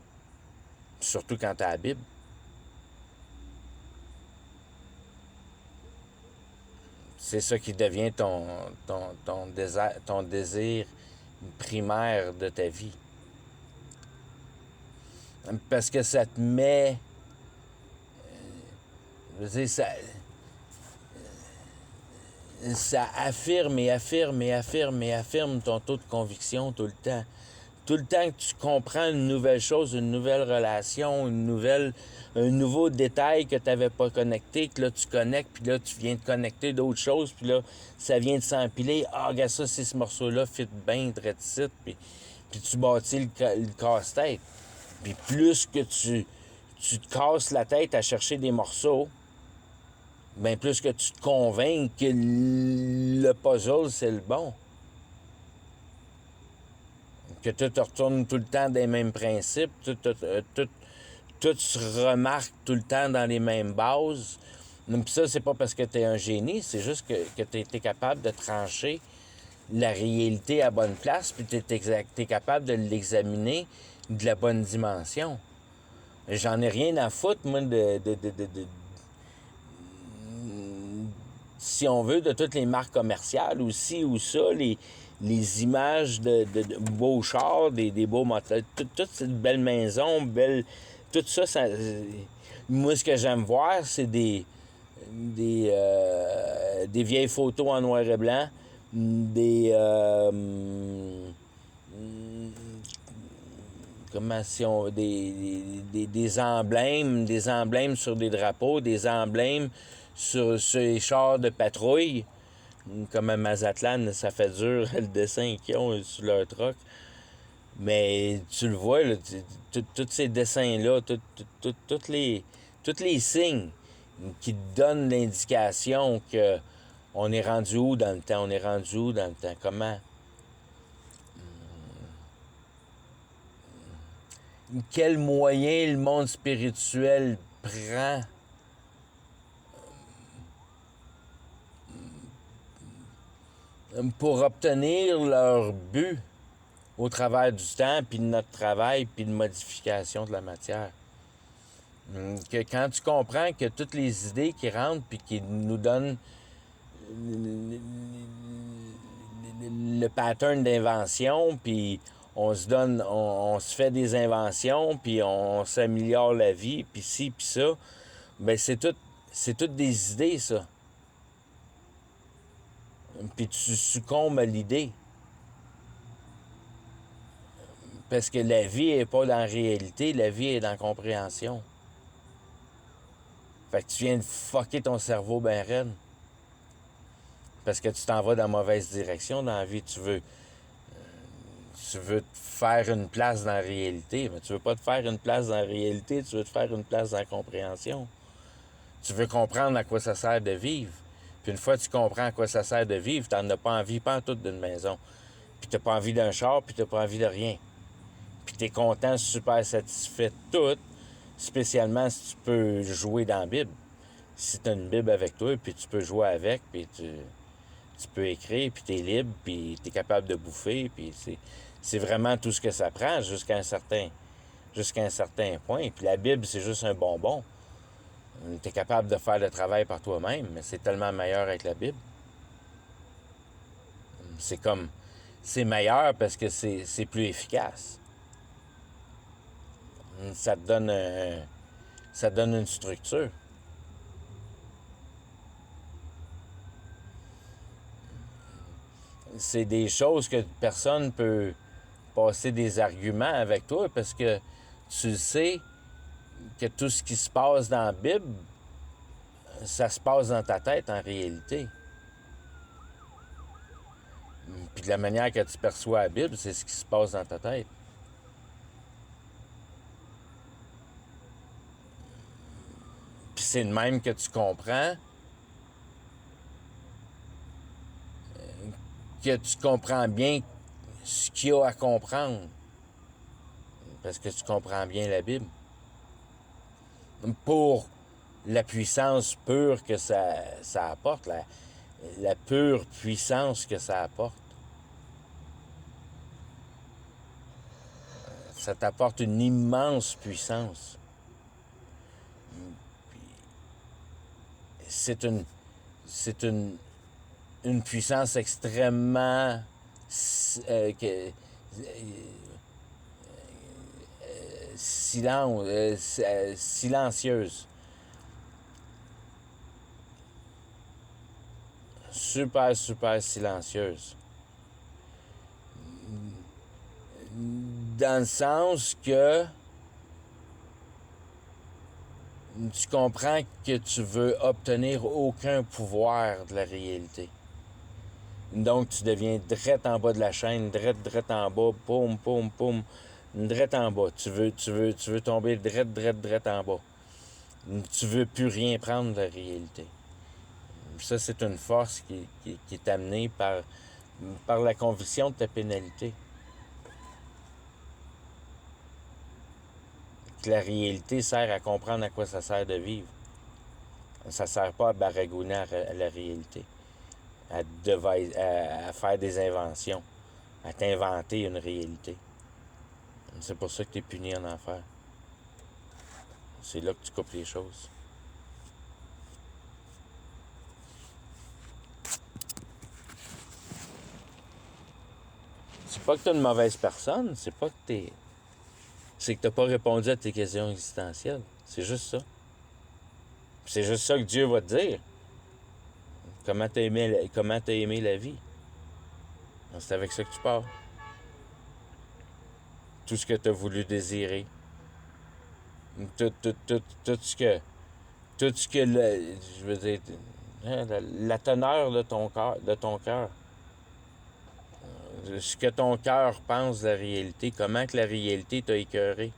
Surtout quand tu as la Bible. C'est ça qui devient ton désir primaire de ta vie. Parce que ça te met... je veux dire, ça affirme et affirme et affirme et affirme ton taux de conviction tout le temps. Tout le temps que tu comprends une nouvelle chose, une nouvelle relation, un nouveau détail que tu n'avais pas connecté, que là tu connectes, puis là tu viens de connecter d'autres choses, puis là ça vient de s'empiler. Ah, regarde ça, c'est ce morceau-là, fit bien, très titre, puis tu bâtis le casse-tête. Puis plus que tu te casses la tête à chercher des morceaux, bien plus que tu te convaincs que le puzzle, c'est le bon. Que tout te retourne tout le temps des mêmes principes, tout se remarque tout le temps dans les mêmes bases. Puis ça, c'est pas parce que tu es un génie, c'est juste que tu es capable de trancher la réalité à bonne place, puis tu es capable de l'examiner de la bonne dimension. J'en ai rien à foutre, moi, si on veut, de toutes les marques commerciales aussi, ou ça, les images de beaux chars, des beaux moteurs, toute cette belle maison, tout ça, moi, ce que j'aime voir, c'est des vieilles photos en noir et blanc, comment si on... des emblèmes sur des drapeaux, des emblèmes sur les chars de patrouille. Comme à Mazatlan, ça fait dur le dessin qu'ils ont sur leur truck. Mais tu le vois, tous ces dessins-là, tous les signes qui te donnent l'indication que on est rendu où dans le temps, comment... Quel moyen le monde spirituel prend pour obtenir leur but au travers du temps, puis de notre travail, puis de modification de la matière. Que quand tu comprends que toutes les idées qui rentrent, puis qui nous donnent le pattern d'invention, puis on se fait des inventions, puis on s'améliore la vie, puis ci, puis ça, bien, c'est toutes des idées, ça. Puis tu succombes à l'idée. Parce que la vie n'est pas dans la réalité, la vie est dans la compréhension. Fait que tu viens de fucker ton cerveau ben raide. Parce que tu t'en vas dans la mauvaise direction dans la vie. Tu veux te faire une place dans la réalité, mais tu veux pas te faire une place dans la réalité, tu veux te faire une place dans la compréhension. Tu veux comprendre à quoi ça sert de vivre. Puis une fois que tu comprends à quoi ça sert de vivre, t'en as pas envie, pas en toute d'une maison. Puis t'as pas envie d'un char, puis t'as pas envie de rien. Puis t'es content, super satisfait de tout, spécialement si tu peux jouer dans la Bible. Si t'as une Bible avec toi, puis tu peux jouer avec, puis tu peux écrire, puis t'es libre, puis t'es capable de bouffer, puis c'est vraiment tout ce que ça prend jusqu'à un certain point. Puis la Bible, c'est juste un bonbon. T'es capable de faire le travail par toi-même, mais c'est tellement meilleur avec la Bible. C'est meilleur parce que c'est plus efficace. Ça te donne une structure. C'est des choses que personne peut passer des arguments avec toi parce que tu sais que tout ce qui se passe dans la Bible, ça se passe dans ta tête en réalité. Puis de la manière que tu perçois la Bible, c'est ce qui se passe dans ta tête. Puis c'est de même que tu comprends bien ce qu'il y a à comprendre. Parce que tu comprends bien la Bible. Pour la puissance pure que ça apporte, la pure puissance que ça apporte. Ça t'apporte une immense puissance. C'est une puissance extrêmement silencieuse. Super, super silencieuse. Dans le sens que tu comprends que tu veux obtenir aucun pouvoir de la réalité. Donc, tu deviens drette en bas de la chaîne, drette en bas, poum, poum, poum, drette en bas. Tu veux tomber drette en bas. Tu veux plus rien prendre de la réalité. Ça, c'est une force qui est amenée par la conviction de ta pénalité. Que la réalité sert à comprendre à quoi ça sert de vivre. Ça ne sert pas à baragouiner à la réalité, à faire des inventions, à t'inventer une réalité. C'est pour ça que tu es puni en enfer. C'est là que tu coupes les choses. C'est pas que tu es une mauvaise personne, c'est pas que t'es... C'est que tu n'as pas répondu à tes questions existentielles. C'est juste ça. C'est juste ça que Dieu va te dire. Comment t'as aimé la vie. C'est avec ça que tu pars. Tout ce que tu as voulu désirer. Tout ce que... Tout ce que... je veux dire... la teneur de ton cœur. Ce que ton cœur pense de la réalité. Comment que la réalité t'a écœuré.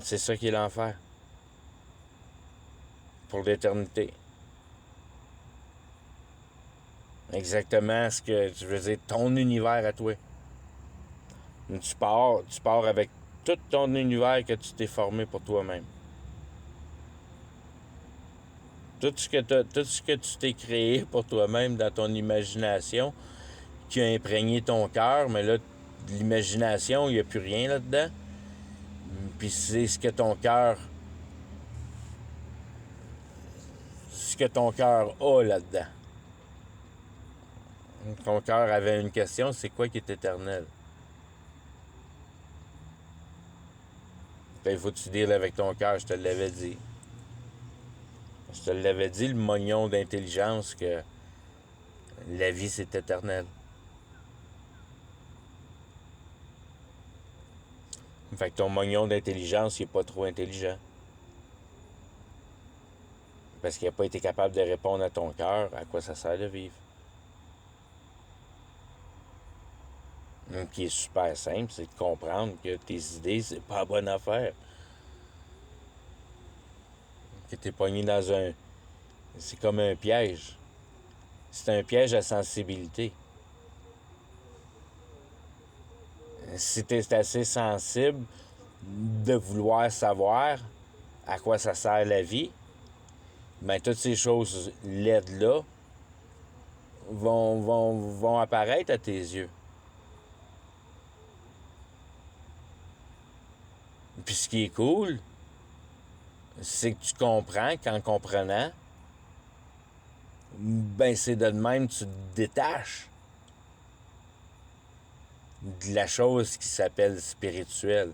C'est ça qui est l'enfer. Pour l'éternité. Exactement ce que, je veux dire, ton univers à toi. Tu pars avec tout ton univers que tu t'es formé pour toi-même. Tout ce que tu t'es créé pour toi-même dans ton imagination, qui a imprégné ton cœur, mais là, l'imagination, il n'y a plus rien là-dedans. Puis c'est ce que ton cœur a là-dedans. Ton cœur avait une question, c'est quoi qui est éternel? Il faut que tu deals avec ton cœur, je te l'avais dit. Je te l'avais dit, le mognon d'intelligence, que la vie, c'est éternel. Fait que ton mognon d'intelligence, il n'est pas trop intelligent. Parce qu'il n'a pas été capable de répondre à ton cœur, à quoi ça sert de vivre. Qui est super simple, c'est de comprendre que tes idées, c'est pas la bonne affaire. Que t'es pogné dans un... C'est comme un piège. C'est un piège à sensibilité. Si t'es assez sensible de vouloir savoir à quoi ça sert la vie, ben toutes ces choses laides-là vont apparaître à tes yeux. Puis ce qui est cool, c'est que tu comprends qu'en comprenant, ben c'est de même tu te détaches de la chose qui s'appelle spirituelle.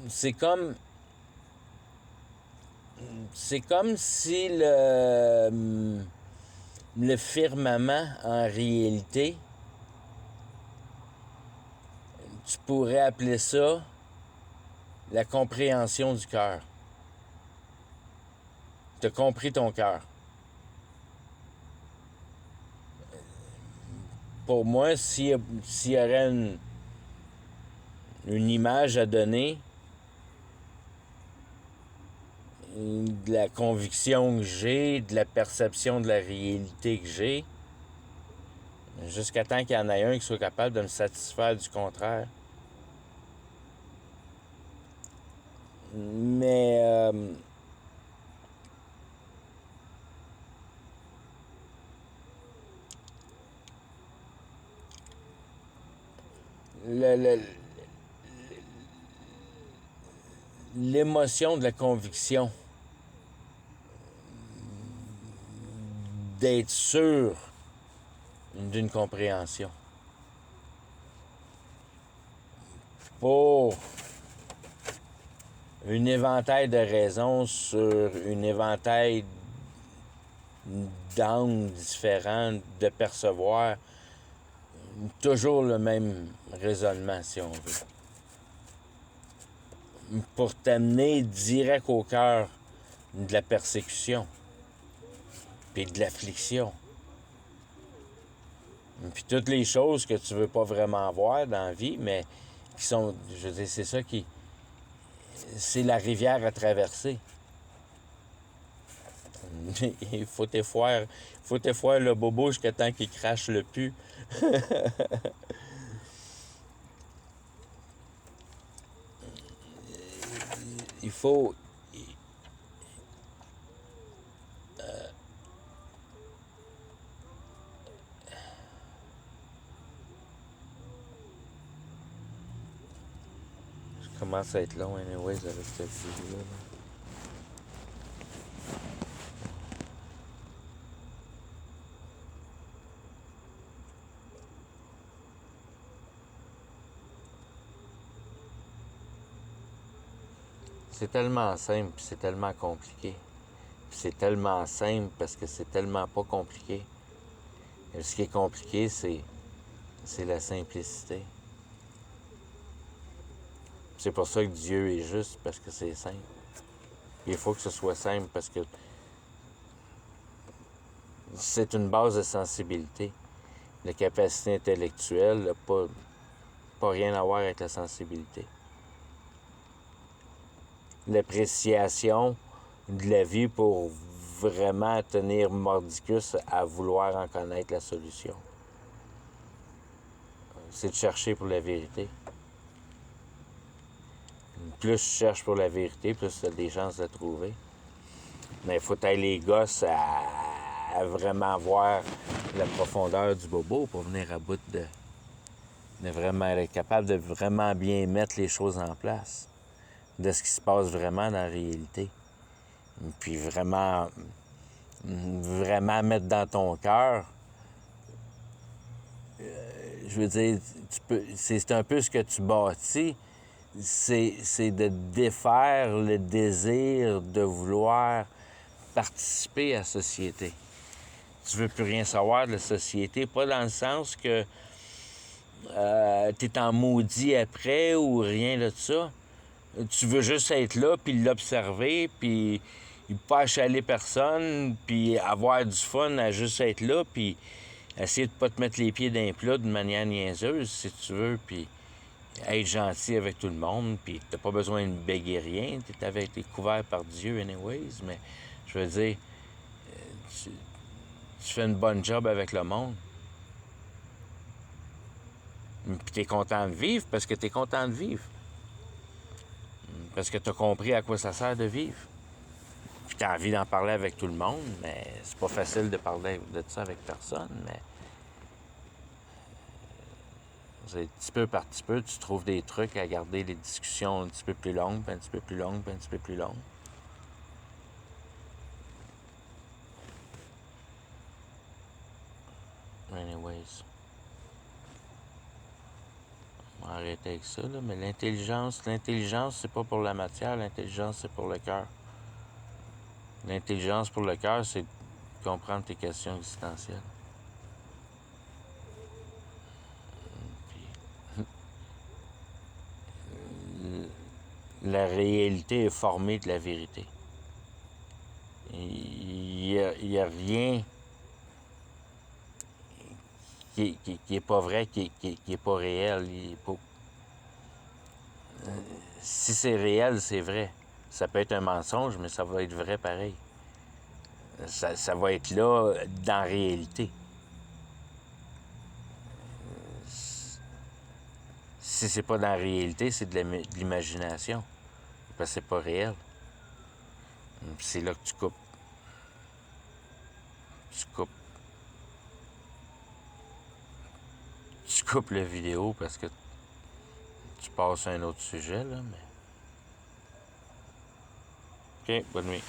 c'est comme... C'est comme si le firmament, en réalité, tu pourrais appeler ça la compréhension du cœur. Tu as compris ton cœur. Pour moi, s'il y aurait une image à donner, de la conviction que j'ai, de la perception de la réalité que j'ai, jusqu'à temps qu'il y en ait un qui soit capable de me satisfaire du contraire. Mais l'émotion de la conviction, d'être sûr d'une compréhension. Pour un éventail de raisons sur un éventail d'angles différents de percevoir toujours le même raisonnement, si on veut. Pour t'amener direct au cœur de la persécution, puis de l'affliction. Puis toutes les choses que tu veux pas vraiment voir dans la vie, mais qui sont, je veux dire, c'est ça qui... C'est la rivière à traverser. Il faut t'effoir le bobo jusqu'à temps qu'il crache le pu. Il faut... Je commence à être long, anyways, avec cette vidéo-là. C'est tellement simple, puis c'est tellement compliqué. Puis c'est tellement simple parce que c'est tellement pas compliqué. Et ce qui est compliqué, c'est la simplicité. C'est pour ça que Dieu est juste, parce que c'est simple. Il faut que ce soit simple parce que c'est une base de sensibilité. La capacité intellectuelle n'a pas rien à voir avec la sensibilité. L'appréciation de la vie pour vraiment tenir mordicus à vouloir en connaître la solution. C'est de chercher pour la vérité. Plus tu cherches pour la vérité, plus tu as des chances de la trouver. Mais il faut être les gosses à vraiment voir la profondeur du bobo pour venir à bout de vraiment être capable de vraiment bien mettre les choses en place, de ce qui se passe vraiment dans la réalité. Puis vraiment mettre dans ton cœur, je veux dire, c'est un peu ce que tu bâtis, c'est de défaire le désir de vouloir participer à la société. Tu veux plus rien savoir de la société, pas dans le sens que t'es en maudit après ou rien de ça. Tu veux juste être là, puis l'observer, puis pas achaler personne, puis avoir du fun à juste être là, puis essayer de pas te mettre les pieds d'un plat d'une manière niaiseuse, si tu veux, puis être gentil avec tout le monde, puis t'as pas besoin de béguer rien, t'es couvert par Dieu anyways, mais je veux dire, tu fais une bonne job avec le monde. Puis t'es content de vivre parce que t'es content de vivre. Parce que t'as compris à quoi ça sert de vivre. Puis t'as envie d'en parler avec tout le monde, mais c'est pas facile de parler de ça avec personne, mais petit peu par petit peu, tu trouves des trucs à garder les discussions un petit peu plus longues, puis un petit peu plus longues, puis un petit peu plus longues. Anyways. On va arrêter. arrêter avec ça, là, mais l'intelligence, c'est pas pour la matière, l'intelligence, c'est pour le cœur. L'intelligence pour le cœur, c'est de comprendre tes questions existentielles. Puis, la réalité est formée de la vérité. Il y a rien qui est pas vrai, qui est pas réel. Si c'est réel, c'est vrai. Ça peut être un mensonge, mais ça va être vrai pareil. Ça va être là dans la réalité. Si c'est pas dans la réalité, c'est de l'imagination. Parce que c'est pas réel. C'est là que tu coupes. Tu coupes. Tu coupes la vidéo parce que tu passes à un autre sujet, là, mais... OK, bonne nuit.